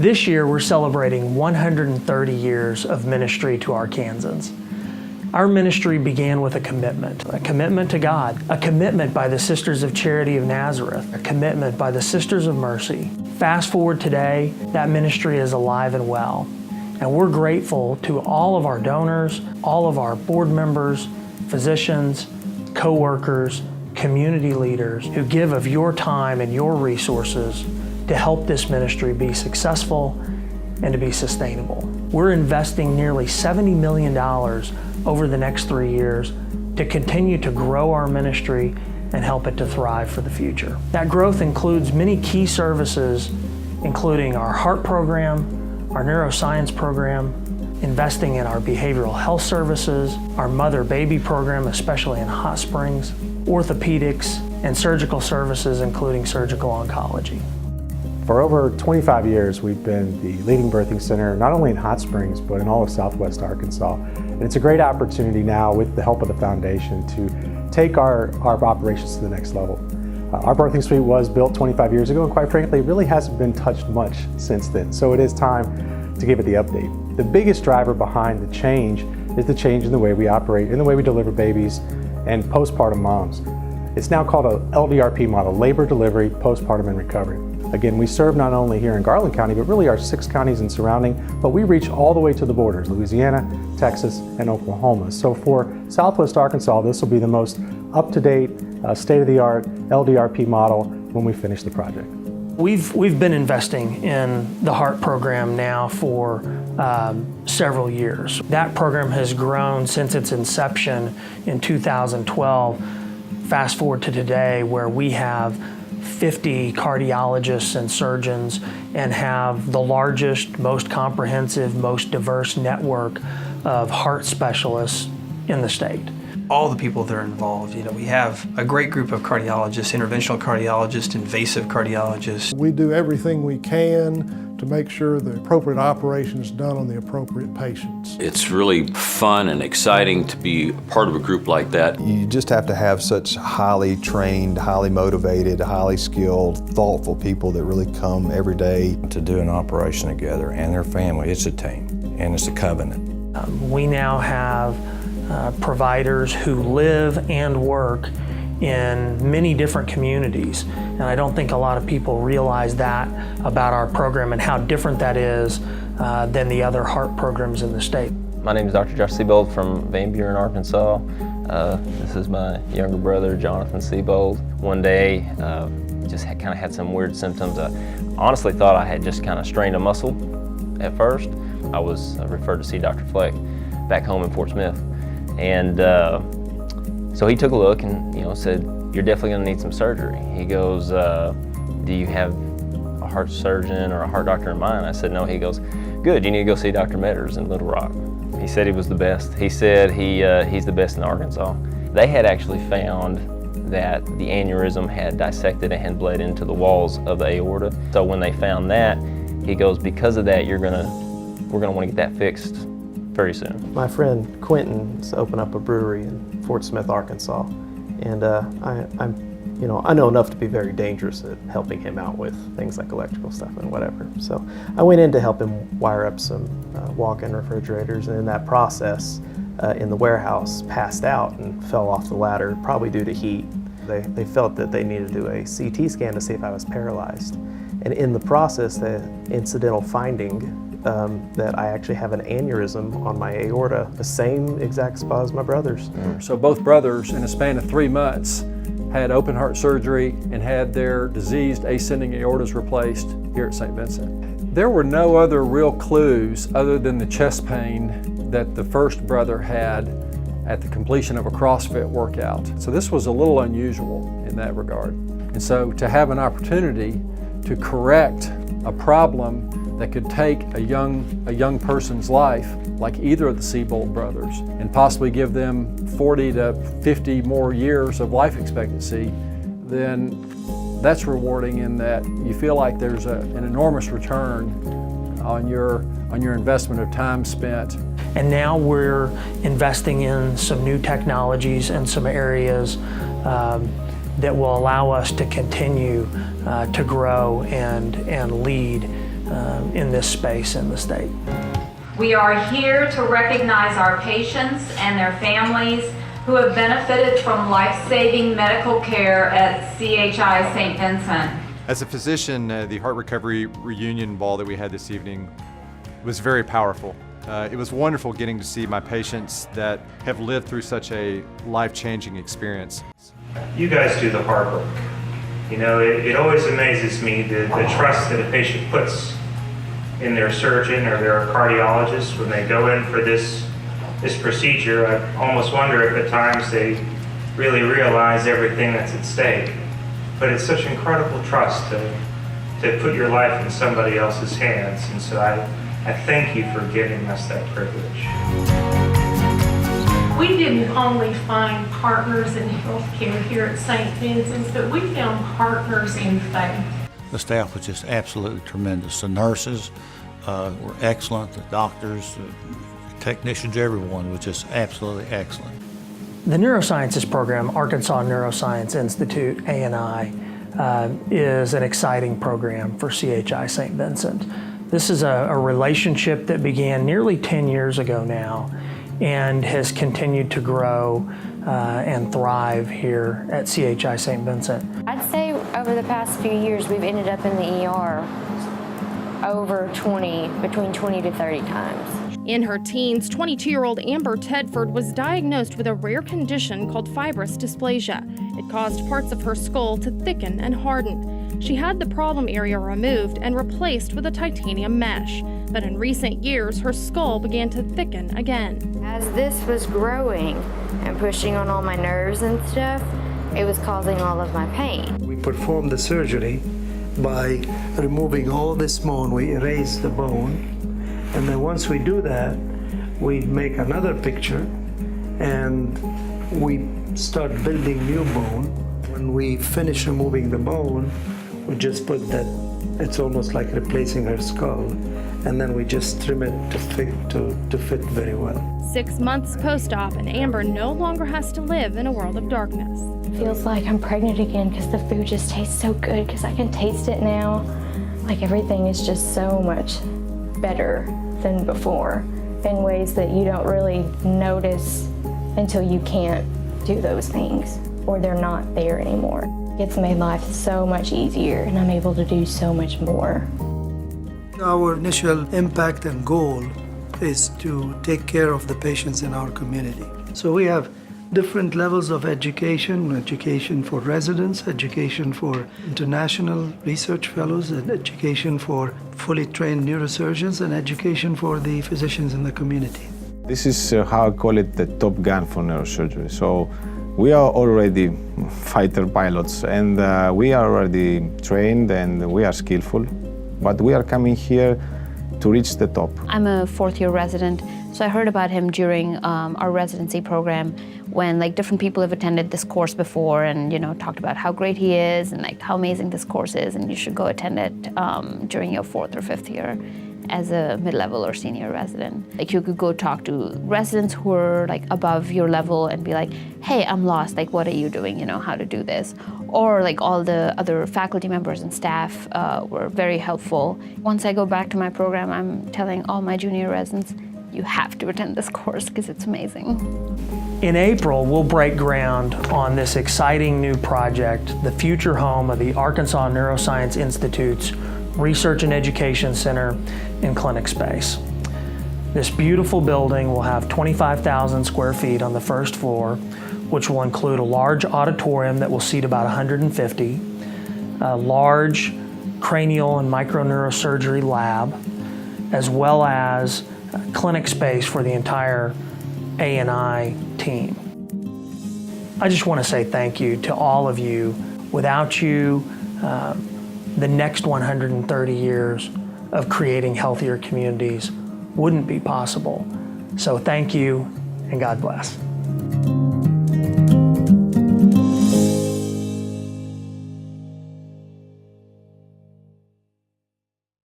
This year, we're celebrating 130 years of ministry to Arkansans. Our ministry began with a commitment to God, a commitment by the Sisters of Charity of Nazareth, a commitment by the Sisters of Mercy. Fast forward today, that ministry is alive and well. And we're grateful to all of our donors, all of our board members, physicians, co-workers, community leaders who give of your time and your resources to help this ministry be successful and to be sustainable. We're investing nearly $70 million over the next 3 years to continue to grow our ministry and help it to thrive for the future. That growth includes many key services, including our heart program, our neuroscience program, investing in our behavioral health services, our mother-baby program, especially in hot springs, orthopedics, and surgical services, including surgical oncology. For over 25 years, we've been the leading birthing center, not only in Hot Springs, but in all of Southwest Arkansas. And it's a great opportunity now, with the help of the foundation, to take our operations to the next level. Our birthing suite was built 25 years ago, and quite frankly, it really hasn't been touched much since then. So it is time to give it the update. The biggest driver behind the change is the change in the way we operate, in the way we deliver babies and postpartum moms. It's now called a LDRP model, labor, delivery, postpartum, and recovery. Again, we serve not only here in Garland County, but really our 6 counties and surrounding, but we reach all the way to the borders, Louisiana, Texas, and Oklahoma. So for Southwest Arkansas, this will be the most up-to-date, state-of-the-art LDRP model when we finish the project. We've been investing in the heart program now for several years. That program has grown since its inception in 2012. Fast forward to today, where we have 50 cardiologists and surgeons and have the largest, most comprehensive, most diverse network of heart specialists in the state. All the people that are involved, we have a great group of cardiologists, interventional cardiologists, invasive cardiologists. We do everything we can to make sure the appropriate operation is done on the appropriate patients. It's really fun and exciting to be part of a group like that. You just have to have such highly trained, highly motivated, highly skilled, thoughtful people that really come every day to do an operation together, and their family. It's a team, and it's a covenant. We now have providers who live and work in many different communities. And I don't think a lot of people realize that about our program and how different that is than the other heart programs in the state. My name is Dr. Josh Siebold from Van Buren, Arkansas. This is my younger brother, Jonathan Siebold. One day, just kind of had some weird symptoms. I honestly thought I had just kind of strained a muscle at first. I was referred to see Dr. Fleck back home in Fort Smith. And so he took a look and said, "You're definitely gonna need some surgery." He goes, "Do you have a heart surgeon or a heart doctor in mind?" I said, "No." He goes, "Good, you need to go see Dr. Metters in Little Rock." He said he was the best. He said he's the best in Arkansas. They had actually found that the aneurysm had dissected and had bled into the walls of the aorta. So when they found that, he goes, "Because of that, we're gonna want to get that fixed very soon." My friend Quentin's opened up a brewery in Fort Smith, Arkansas, and I know enough to be very dangerous at helping him out with things like electrical stuff and whatever. So I went in to help him wire up some walk-in refrigerators, and in that process, in the warehouse, passed out and fell off the ladder, probably due to heat. They felt that they needed to do a CT scan to see if I was paralyzed. And in the process, the incidental finding that I actually have an aneurysm on my aorta, the same exact spot as my brother's. So both brothers, in a span of 3 months, had open heart surgery and had their diseased ascending aortas replaced here at St. Vincent. There were no other real clues other than the chest pain that the first brother had at the completion of a CrossFit workout. So this was a little unusual in that regard. And so to have an opportunity to correct a problem that could take a young person's life, like either of the Siebold brothers, and possibly give them 40 to 50 more years of life expectancy, then that's rewarding in that you feel like there's an enormous return on your investment of time spent. And now we're investing in some new technologies and some areas that will allow us to continue to grow and lead in this space in the state. We are here to recognize our patients and their families who have benefited from life-saving medical care at CHI St. Vincent. As a physician, the Heart Recovery Reunion Ball that we had this evening was very powerful. It was wonderful getting to see my patients that have lived through such a life-changing experience. You guys do the hard work. You know, it always amazes me the trust that a patient puts in their surgeon or their cardiologist when they go in for this procedure. I almost wonder if at times they really realize everything that's at stake. But it's such incredible trust to put your life in somebody else's hands. And so I thank you for giving us that privilege. We didn't only find partners in healthcare here at St. Vincent's, but we found partners in faith. The staff was just absolutely tremendous. The nurses were excellent, the doctors, the technicians, everyone was just absolutely excellent. The Neurosciences program, Arkansas Neuroscience Institute, ANI, is an exciting program for CHI St. Vincent. This is a relationship that began nearly 10 years ago now and has continued to grow and thrive here at CHI St. Vincent. I'd say over the past few years we've ended up in the ER between 20 to 30 times. In her teens, 22-year-old Amber Tedford was diagnosed with a rare condition called fibrous dysplasia. It caused parts of her skull to thicken and harden. She had the problem area removed and replaced with a titanium mesh. But in recent years, her skull began to thicken again. As this was growing and pushing on all my nerves and stuff, it was causing all of my pain. We performed the surgery by removing all this bone. We erase the bone. And then once we do that, we make another picture and we start building new bone. When we finish removing the bone, we just put that, it's almost like replacing her skull. And then we just trim it to fit very well. 6 months post-op, and Amber no longer has to live in a world of darkness. It feels like I'm pregnant again because the food just tastes so good because I can taste it now. Like everything is just so much better than before in ways that you don't really notice until you can't do those things or they're not there anymore. It's made life so much easier and I'm able to do so much more. Our initial impact and goal is to take care of the patients in our community. So we have different levels of education for residents, education for international research fellows, and education for fully trained neurosurgeons, and education for the physicians in the community. This is how I call it the top gun for neurosurgery. So we are already fighter pilots and we are already trained and we are skillful, but we are coming here to reach the top. I'm a fourth-year resident, so I heard about him during our residency program when different people have attended this course before and talked about how great he is and how amazing this course is, and you should go attend it during your fourth or fifth year as a mid-level or senior resident. You could go talk to residents who are above your level and be like, hey, I'm lost, what are you doing, how to do this? Or all the other faculty members and staff were very helpful. Once I go back to my program, I'm telling all my junior residents, you have to attend this course because it's amazing. In April, we'll break ground on this exciting new project, the future home of the Arkansas Neuroscience Institute's Research and Education Center and Clinic Space. This beautiful building will have 25,000 square feet on the first floor, which will include a large auditorium that will seat about 150, a large cranial and microneurosurgery lab, as well as clinic space for the entire ANI team. I just want to say thank you to all of you. Without you, the next 130 years of creating healthier communities wouldn't be possible. So thank you and God bless.